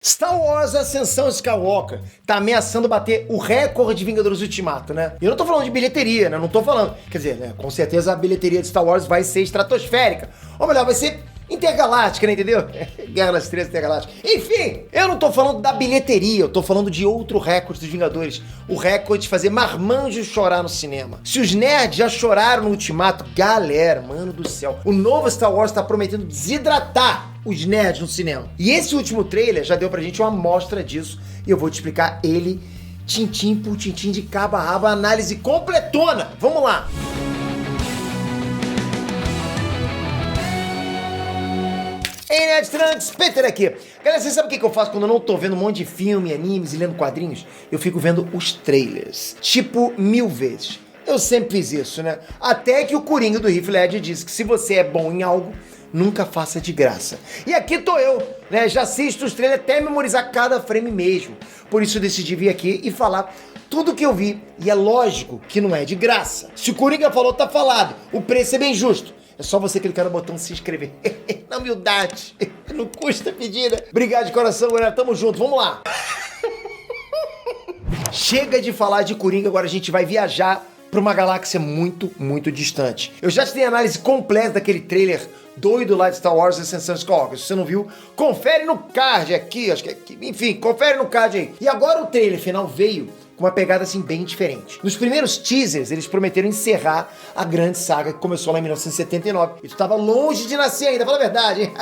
Star Wars Ascensão Skywalker tá ameaçando bater o recorde de Vingadores Ultimato, né? E eu não tô falando de bilheteria, né? Não tô falando... Quer dizer, né? Com certeza a bilheteria de Star Wars vai ser estratosférica. Ou melhor, vai ser intergaláctica, né? Entendeu? Guerra das Estrelas Intergaláctica. Enfim, eu não tô falando da bilheteria, eu tô falando de outro recorde dos Vingadores. O recorde de fazer marmanjos chorar no cinema. Se os nerds já choraram no Ultimato, galera, mano do céu, o novo Star Wars tá prometendo desidratar os nerds no cinema. E esse último trailer já deu pra gente uma amostra disso, e eu vou te explicar ele tintim por tintim, de cabo a rabo, análise completona. Vamos lá! Ei, Nerd Trunks, Peter aqui. Galera, você sabe o que eu faço quando eu não tô vendo um monte de filme, animes e lendo quadrinhos? Eu fico vendo os trailers, tipo 1000 vezes. Eu sempre fiz isso, né? Até que o Coringa do Heath Ledger disse que se você é bom em algo, nunca faça de graça. E aqui tô eu, né? Já assisto os trailers até memorizar cada frame mesmo. Por isso eu decidi vir aqui e falar tudo que eu vi. E é lógico que não é de graça. Se o Coringa falou, tá falado. O preço é bem justo. É só você clicar no botão se inscrever. Na humildade. Não custa pedir, né? Obrigado de coração, galera. Tamo junto. Vamos lá. Chega de falar de Coringa, agora a gente vai viajar para uma galáxia muito, muito distante. Eu já te dei análise completa daquele trailer doido lá de Star Wars Ascensão Skywalker. Se você não viu, confere no card aqui, acho que é aqui. Enfim, confere no card aí. E agora o trailer final veio com uma pegada assim bem diferente. Nos primeiros teasers, eles prometeram encerrar a grande saga que começou lá em 1979. E tu tava longe de nascer ainda, fala a verdade, hein?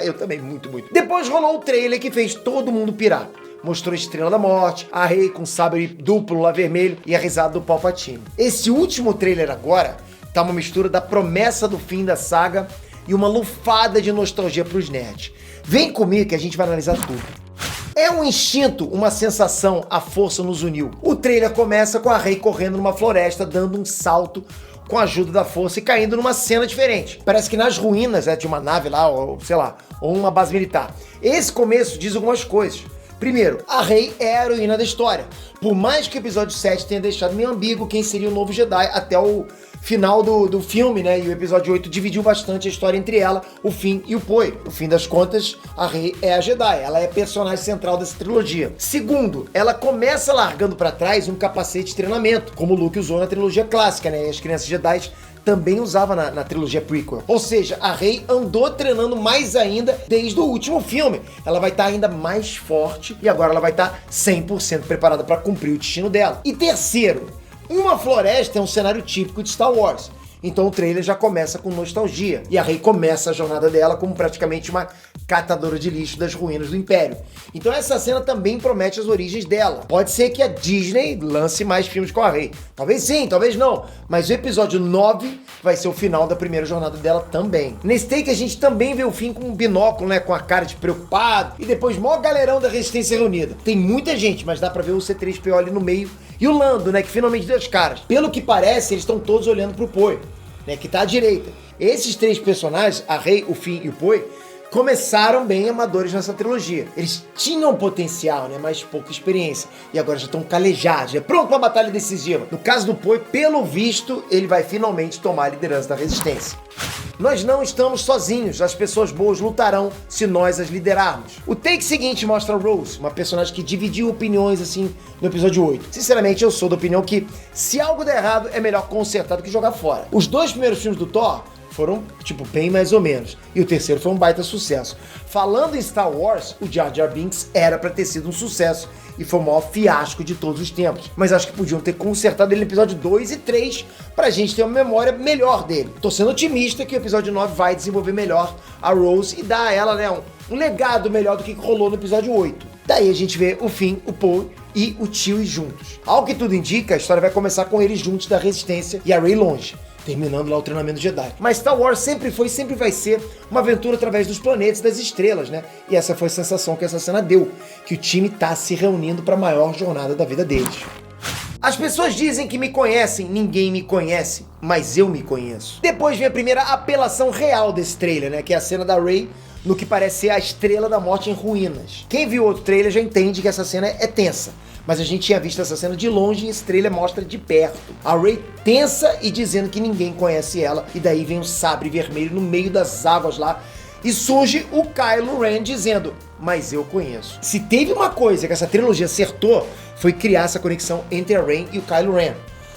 Eu também, muito, muito. Depois rolou o trailer que fez todo mundo pirar. Mostrou a Estrela da Morte, a Rey com sabre duplo lá vermelho e a risada do Palpatine. Esse último trailer agora tá uma mistura da promessa do fim da saga e uma lufada de nostalgia pros nerds. Vem comigo que a gente vai analisar tudo. É um instinto, uma sensação, a força nos uniu. O trailer começa com a Rey correndo numa floresta, dando um salto com a ajuda da força e caindo numa cena diferente. Parece que nas ruínas de uma nave lá, ou sei lá, ou uma base militar. Esse começo diz algumas coisas. Primeiro, a Rey é a heroína da história. Por mais que o episódio 7 tenha deixado meio ambíguo quem seria o novo Jedi até o final do filme, né? E o episódio 8 dividiu bastante a história entre ela, o Finn e o Poe. No fim das contas, a Rey é a Jedi. Ela é a personagem central dessa trilogia. Segundo, ela começa largando pra trás um capacete de treinamento, como o Luke usou na trilogia clássica, né? E as crianças Jedi também usava na trilogia prequel. Ou seja, a Rey andou treinando mais ainda desde o último filme. Ela vai estar ainda mais forte e agora ela vai estar 100% preparada para cumprir o destino dela. E terceiro, uma floresta é um cenário típico de Star Wars. Então o trailer já começa com nostalgia. E a Rey começa a jornada dela como praticamente uma catadora de lixo das ruínas do Império. Então essa cena também promete as origens dela. Pode ser que a Disney lance mais filmes com a Rey. Talvez sim, talvez não. Mas o episódio 9 vai ser o final da primeira jornada dela também. Nesse take a gente também vê o Finn com um binóculo, né? Com a cara de preocupado. E depois mó galerão da Resistência reunida. Tem muita gente, mas dá pra ver o C-3PO ali no meio. E o Lando, né? Que finalmente deu as caras. Pelo que parece, eles estão todos olhando pro Poe, né, que tá à direita. Esses três personagens, a Rey, o Finn e o Poe, começaram bem amadores nessa trilogia. Eles tinham potencial, né, mas pouca experiência. E agora já estão calejados, já pronto pra batalha decisiva. No caso do Poe, pelo visto, ele vai finalmente tomar a liderança da Resistência. Nós não estamos sozinhos, as pessoas boas lutarão se nós as liderarmos. O take seguinte mostra a Rose, uma personagem que dividiu opiniões assim no episódio 8. Sinceramente, eu sou da opinião que se algo der errado, é melhor consertar do que jogar fora. Os dois primeiros filmes do Thor foram, tipo, bem mais ou menos. E o terceiro foi um baita sucesso. Falando em Star Wars, o Jar Jar Binks era pra ter sido um sucesso e foi o maior fiasco de todos os tempos. Mas acho que podiam ter consertado ele no episódio 2 e 3 pra gente ter uma memória melhor dele. Tô sendo otimista que o episódio 9 vai desenvolver melhor a Rose e dar a ela, né, um legado melhor do que rolou no episódio 8. Daí a gente vê o Finn, o Poe e o Chewie juntos. Ao que tudo indica, a história vai começar com eles juntos da Resistência e a Rey longe, terminando lá o treinamento Jedi. Mas Star Wars sempre foi e sempre vai ser uma aventura através dos planetas e das estrelas, né? E essa foi a sensação que essa cena deu, que o time tá se reunindo para a maior jornada da vida deles. As pessoas dizem que me conhecem, ninguém me conhece, mas eu me conheço. Depois vem a primeira apelação real desse trailer, né? Que é a cena da Rey no que parece ser a Estrela da Morte em ruínas. Quem viu outro trailer já entende que essa cena é tensa. Mas a gente tinha visto essa cena de longe e esse trailer mostra de perto. A Rey tensa e dizendo que ninguém conhece ela. E daí vem um sabre vermelho no meio das águas lá. E surge o Kylo Ren dizendo: mas eu conheço. Se teve uma coisa que essa trilogia acertou, foi criar essa conexão entre a Rey e o Kylo Ren.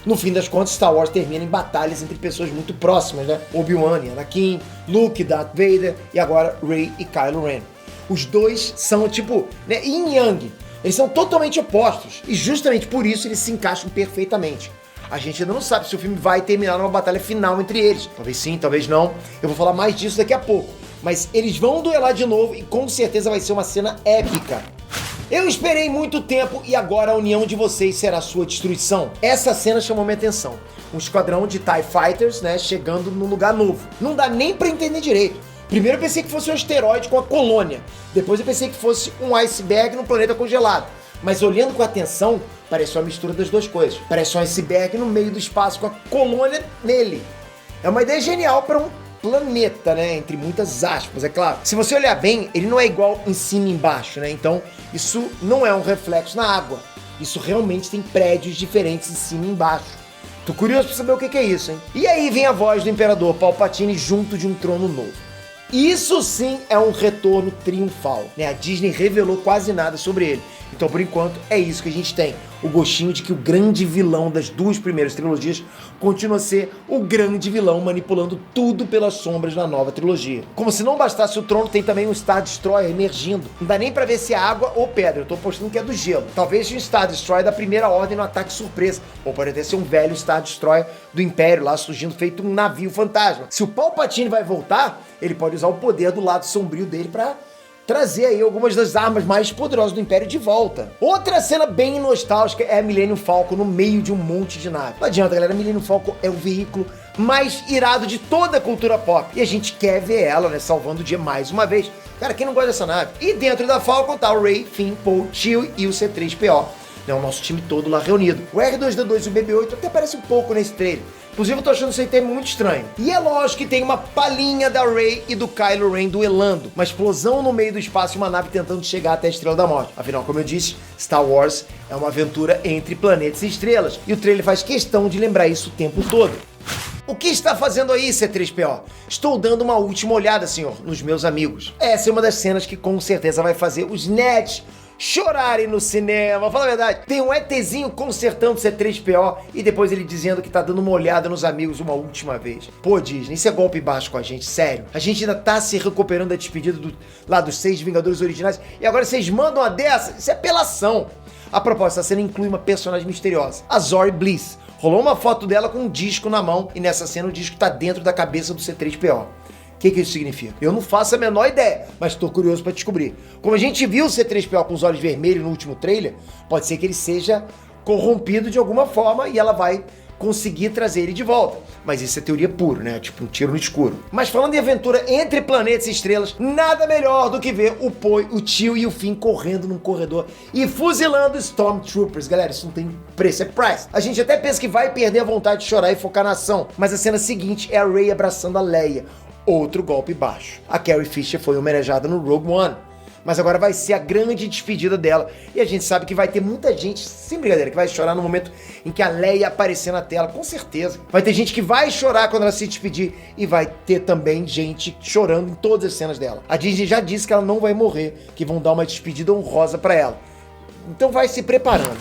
No fim das contas, Star Wars termina em batalhas entre pessoas muito próximas, né? Obi-Wan e Anakin, Luke e Darth Vader, e agora Rey e Kylo Ren. Os dois são tipo, né, yin e yang. Eles são totalmente opostos, e justamente por isso eles se encaixam perfeitamente. A gente ainda não sabe se o filme vai terminar numa batalha final entre eles. Talvez sim, talvez não. Eu vou falar mais disso daqui a pouco. Mas eles vão duelar de novo e com certeza vai ser uma cena épica. Eu esperei muito tempo e agora a união de vocês será a sua destruição. Essa cena chamou minha atenção. Um esquadrão de TIE Fighters, né, chegando num lugar novo. Não dá nem pra entender direito. Primeiro eu pensei que fosse um asteroide com a colônia. Depois eu pensei que fosse um iceberg num planeta congelado. Mas olhando com atenção, parece uma mistura das duas coisas. Parece um iceberg no meio do espaço com a colônia nele. É uma ideia genial para um planeta, né? Entre muitas aspas, é claro. Se você olhar bem, ele não é igual em cima e embaixo, né? Então, isso não é um reflexo na água. Isso realmente tem prédios diferentes em cima e embaixo. Tô curioso pra saber o que é isso, hein? E aí vem a voz do Imperador Palpatine junto de um trono novo. Isso sim é um retorno triunfal, né? A Disney revelou quase nada sobre ele. Então, por enquanto, é isso que a gente tem. O gostinho de que o grande vilão das duas primeiras trilogias continua a ser o grande vilão manipulando tudo pelas sombras na nova trilogia. Como se não bastasse o trono, tem também um Star Destroyer emergindo. Não dá nem pra ver se é água ou pedra, eu tô apostando que é do gelo. Talvez seja um Star Destroyer da primeira ordem no ataque surpresa, ou pode até ser um velho Star Destroyer do Império lá surgindo feito um navio fantasma. Se o Palpatine vai voltar, ele pode usar o poder do lado sombrio dele pra trazer aí algumas das armas mais poderosas do Império de volta. Outra cena bem nostálgica é a Millennium Falcon no meio de um monte de nave. Não adianta, galera, a Millennium Falcon é o veículo mais irado de toda a cultura pop. E a gente quer ver ela, né, salvando o dia mais uma vez. Cara, quem não gosta dessa nave? E dentro da Falcon tá o Rey, Finn, Poe, Chewie e o C-3PO. É o nosso time todo lá reunido. O R2-D2 e o BB-8 até parece um pouco nesse trailer. Inclusive eu tô achando isso aí até muito estranho. E é lógico que tem uma palhinha da Rey e do Kylo Ren duelando. Uma explosão no meio do espaço e uma nave tentando chegar até a Estrela da Morte. Afinal, como eu disse, Star Wars é uma aventura entre planetas e estrelas. E o trailer faz questão de lembrar isso o tempo todo. O que está fazendo aí, C-3PO? Estou dando uma última olhada, senhor, nos meus amigos. Essa é uma das cenas que com certeza vai fazer os nerds chorarem no cinema. Fala a verdade, tem um ETzinho consertando o C-3PO e depois ele dizendo que tá dando uma olhada nos amigos uma última vez. Pô, Disney, isso é golpe baixo com a gente, sério. A gente ainda tá se recuperando da despedida lá dos 6 Vingadores originais e agora vocês mandam uma dessa? Isso é apelação. A propósito, essa cena inclui uma personagem misteriosa, a Zorii Bliss. Rolou uma foto dela com um disco na mão e nessa cena o disco tá dentro da cabeça do C-3PO. O que isso significa? Eu não faço a menor ideia, mas tô curioso pra descobrir. Como a gente viu o C-3PO com os olhos vermelhos no último trailer, pode ser que ele seja corrompido de alguma forma e ela vai conseguir trazer ele de volta. Mas isso é teoria pura, né? Tipo um tiro no escuro. Mas falando em aventura entre planetas e estrelas, nada melhor do que ver o Poe, o Chewie e o Finn correndo num corredor e fuzilando Stormtroopers. Galera, isso não tem preço, é price. A gente até pensa que vai perder a vontade de chorar e focar na ação, mas a cena seguinte é a Rey abraçando a Leia. Outro golpe baixo. A Carrie Fisher foi homenageada no Rogue One, mas agora vai ser a grande despedida dela. E a gente sabe que vai ter muita gente, sem brincadeira, que vai chorar no momento em que a Leia aparecer na tela, com certeza. Vai ter gente que vai chorar quando ela se despedir e vai ter também gente chorando em todas as cenas dela. A Disney já disse que ela não vai morrer, que vão dar uma despedida honrosa pra ela. Então vai se preparando.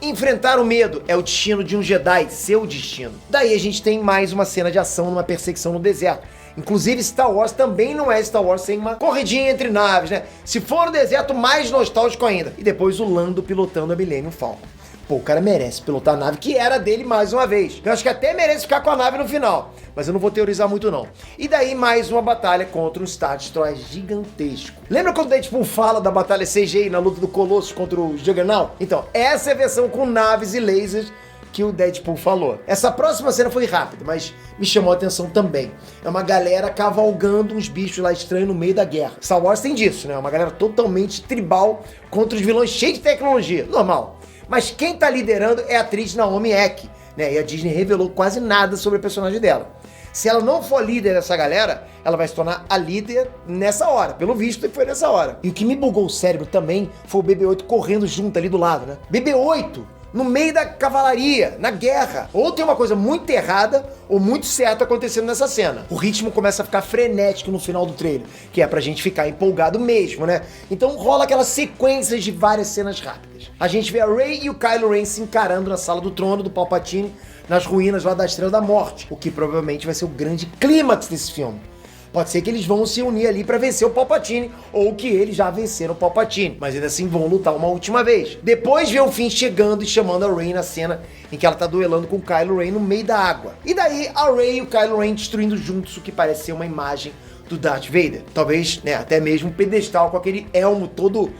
Enfrentar o medo é o destino de um Jedi, seu destino. Daí a gente tem mais uma cena de ação numa perseguição no deserto. Inclusive, Star Wars também não é Star Wars sem uma corridinha entre naves, né? Se for no deserto, mais nostálgico ainda. E depois o Lando pilotando a Millennium Falcon. Pô, o cara merece pilotar a nave que era dele mais uma vez. Eu acho que até merece ficar com a nave no final. Mas eu não vou teorizar muito, não. E daí, mais uma batalha contra um Star Destroyer gigantesco. Lembra quando o Deadpool fala da batalha CGI na luta do Colossus contra o Juggernaut? Então, essa é a versão com naves e lasers que o Deadpool falou. Essa próxima cena foi rápida, mas me chamou a atenção também. É uma galera cavalgando uns bichos lá estranhos no meio da guerra. Star Wars tem disso, né? Uma galera totalmente tribal contra os vilões cheios de tecnologia. Normal. Mas quem tá liderando é a atriz Naomi Eck, né? E a Disney revelou quase nada sobre a personagem dela. Se ela não for líder dessa galera, ela vai se tornar a líder nessa hora. Pelo visto, foi nessa hora. E o que me bugou o cérebro também foi o BB-8 correndo junto ali do lado, né? BB-8 no meio da cavalaria, na guerra. Ou tem uma coisa muito errada ou muito certa acontecendo nessa cena. O ritmo começa a ficar frenético no final do trailer, que é pra gente ficar empolgado mesmo, né? Então rola aquelas sequências de várias cenas rápidas. A gente vê a Rey e o Kylo Ren se encarando na sala do trono do Palpatine, nas ruínas lá da Estrela da Morte, o que provavelmente vai ser o grande clímax desse filme. Pode ser que eles vão se unir ali pra vencer o Palpatine, ou que eles já venceram o Palpatine, mas ainda assim vão lutar uma última vez. Depois vê o Finn chegando e chamando a Rey na cena em que ela tá duelando com o Kylo Ren no meio da água. E daí a Rey e o Kylo Ren destruindo juntos o que parece ser uma imagem do Darth Vader. Talvez, né, até mesmo um pedestal com aquele elmo todo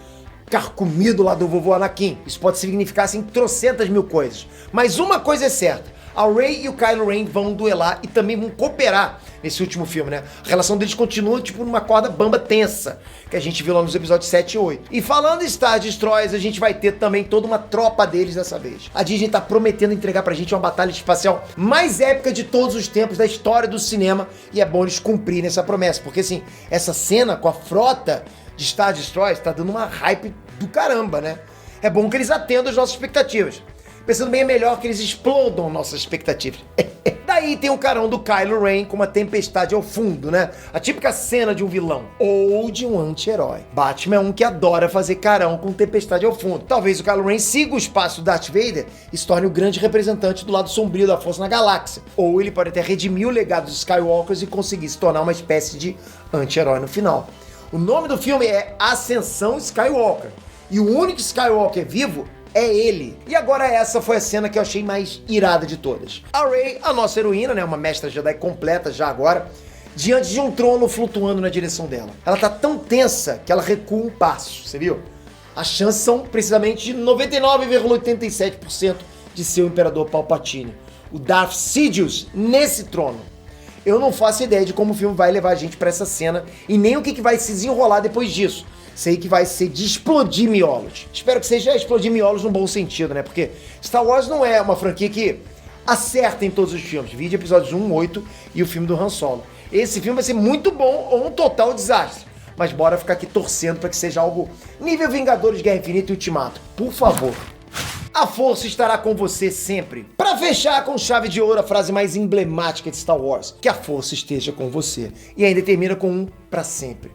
carcomido lá do vovô Anakin. Isso pode significar, assim, trocentas mil coisas. Mas uma coisa é certa. A Rey e o Kylo Ren vão duelar e também vão cooperar nesse último filme, né? A relação deles continua, tipo, numa corda bamba tensa, que a gente viu lá nos episódios 7 e 8. E falando em Star Destroyers, a gente vai ter também toda uma tropa deles dessa vez. A Disney tá prometendo entregar pra gente uma batalha espacial mais épica de todos os tempos da história do cinema, e é bom eles cumprirem essa promessa, porque, assim, essa cena com a frota de Star Destroyers tá dando uma hype do caramba, né? É bom que eles atendam as nossas expectativas. Pensando bem, é melhor que eles explodam nossas expectativas. Daí tem o carão do Kylo Ren com uma tempestade ao fundo, né? A típica cena de um vilão ou de um anti-herói. Batman é um que adora fazer carão com tempestade ao fundo. Talvez o Kylo Ren siga o espaço do Darth Vader e se torne o grande representante do lado sombrio da força na galáxia. Ou ele pode até redimir o legado dos Skywalkers e conseguir se tornar uma espécie de anti-herói no final. O nome do filme é Ascensão Skywalker. E o único Skywalker vivo é ele. E agora essa foi a cena que eu achei mais irada de todas. A Rey, a nossa heroína, né, uma mestra Jedi completa já agora, diante de um trono flutuando na direção dela. Ela tá tão tensa que ela recua um passo, você viu? As chances são precisamente de 99,87% de ser o Imperador Palpatine, o Darth Sidious, nesse trono. Eu não faço ideia de como o filme vai levar a gente pra essa cena e nem o que vai se desenrolar depois disso. Sei que vai ser de explodir miolos. Espero que seja explodir miolos no bom sentido, né? Porque Star Wars não é uma franquia que acerta em todos os filmes. Vide episódios 1, 8 e o filme do Han Solo. Esse filme vai ser muito bom ou um total desastre. Mas bora ficar aqui torcendo para que seja algo nível Vingadores, Guerra Infinita e Ultimato. Por favor. A força estará com você sempre. Para fechar com chave de ouro a frase mais emblemática de Star Wars. Que a força esteja com você. E ainda termina com um para sempre.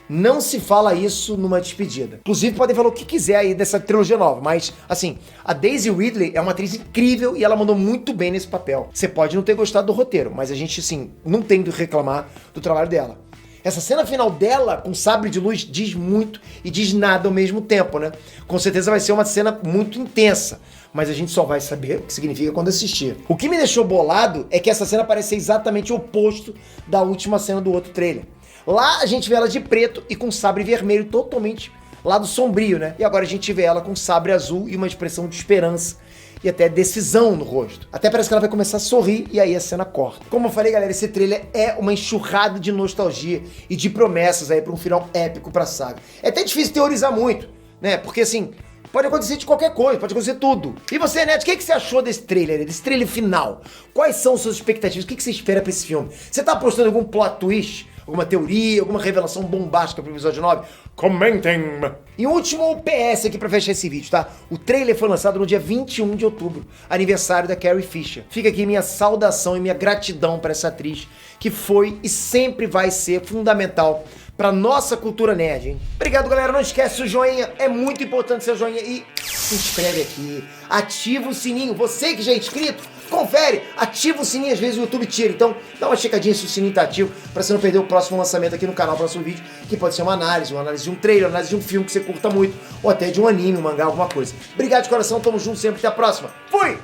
Não se fala isso numa despedida. Inclusive, podem falar o que quiser aí dessa trilogia nova, mas, assim, a Daisy Ridley é uma atriz incrível e ela mandou muito bem nesse papel. Você pode não ter gostado do roteiro, mas a gente, assim, não tem de reclamar do trabalho dela. Essa cena final dela, com sabre de luz, diz muito e diz nada ao mesmo tempo, né? Com certeza vai ser uma cena muito intensa, mas a gente só vai saber o que significa quando assistir. O que me deixou bolado é que essa cena parece ser exatamente o oposto da última cena do outro trailer. Lá a gente vê ela de preto e com sabre vermelho totalmente lado sombrio, né? E agora a gente vê ela com sabre azul e uma expressão de esperança e até decisão no rosto. Até parece que ela vai começar a sorrir e aí a cena corta. Como eu falei, galera, esse trailer é uma enxurrada de nostalgia e de promessas aí pra um final épico pra saga. É até difícil teorizar muito, né? Porque assim, pode acontecer de qualquer coisa, pode acontecer tudo. E você, Neto, o que você achou desse trailer final? Quais são suas expectativas? O que você espera pra esse filme? Você tá apostando em algum plot twist? Alguma teoria, alguma revelação bombástica pro episódio 9? Comentem! E um último PS aqui pra fechar esse vídeo, tá? O trailer foi lançado no dia 21 de outubro, aniversário da Carrie Fisher. Fica aqui minha saudação e minha gratidão pra essa atriz, que foi e sempre vai ser fundamental pra nossa cultura nerd, hein? Obrigado, galera. Não esquece o joinha, é muito importante seu joinha. E se inscreve aqui, ativa o sininho. Você que já é inscrito, confere, ativa o sininho, às vezes o YouTube tira. Então, dá uma checadinha se o sininho tá ativo, pra você não perder o próximo lançamento aqui no canal, o próximo vídeo, que pode ser uma análise de um trailer, uma análise de um filme que você curta muito, ou até de um anime, um mangá, alguma coisa. Obrigado de coração, tamo junto sempre, até a próxima. Fui!